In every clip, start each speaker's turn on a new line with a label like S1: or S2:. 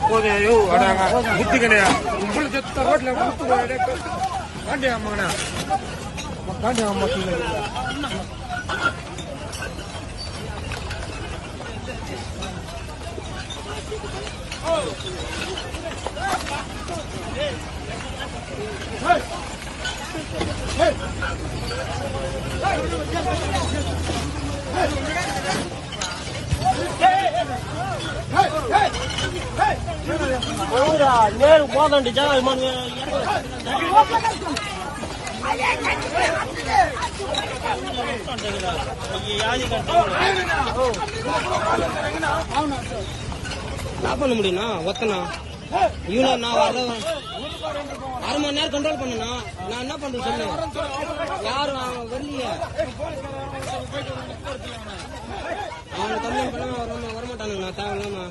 S1: போதையோ முத்துக்கணையா உங்களுக்கு செத்த ரோட்ல காண்டி அம்மாண்ணா காண்டி அம்மா
S2: நேரு போதண்டி ஜன என்ன பண்ண முடியும்ண்ணா ஒத்தனா இவ்வளோ நான் வர 1/2 மணி நேரம் கண்ட்ரோல் பண்ணனா நான் என்ன பண்றது சொல்லு யாரும் வரலையே அவனை கம்ப்ளைண்ட் பண்ண வரமாட்டானுங்கண்ணா தேவையில்லாம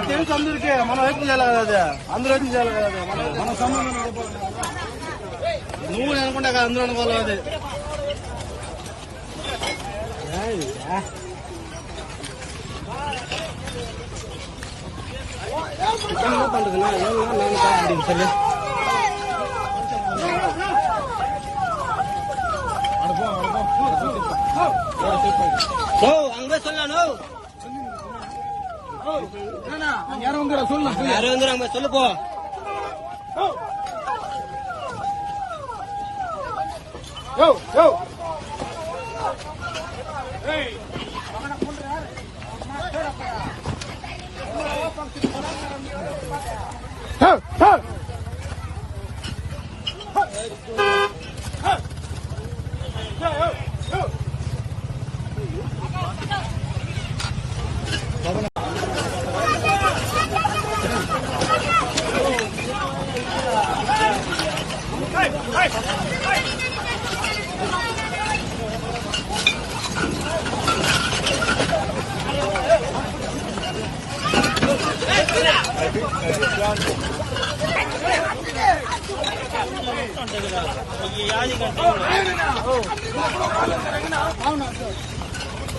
S3: తెలుసు అందరికీ మనం రైతు చేయాలి కదా అందరూ రైతు చేయాలి కదా మన సంబంధం నువ్వు అనుకుంటా కదా అందరూ అనుకోవాలి అది
S2: என்ன பண்றதுன்னா சொல்லு அங்க சொல்லணும்
S3: யாரும்
S2: வந்து சொல்லு போ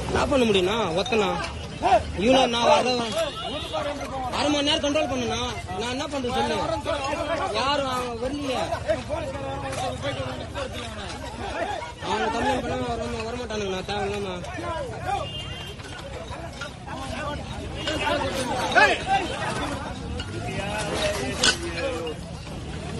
S2: என்ன பண்ண முடியும்ண்ணா ஒத்தனா இவ்வளோ நான் வர 1/2 மணி நேரம் கண்ட்ரோல் பண்ணனா நான் என்ன பண்றது சொல்லு யாரும் வரலையே அவனை கம்ப்ளைண்ட் பண்ண வரமாட்டானுங்கண்ணா தேவையில்லாம
S3: Hey!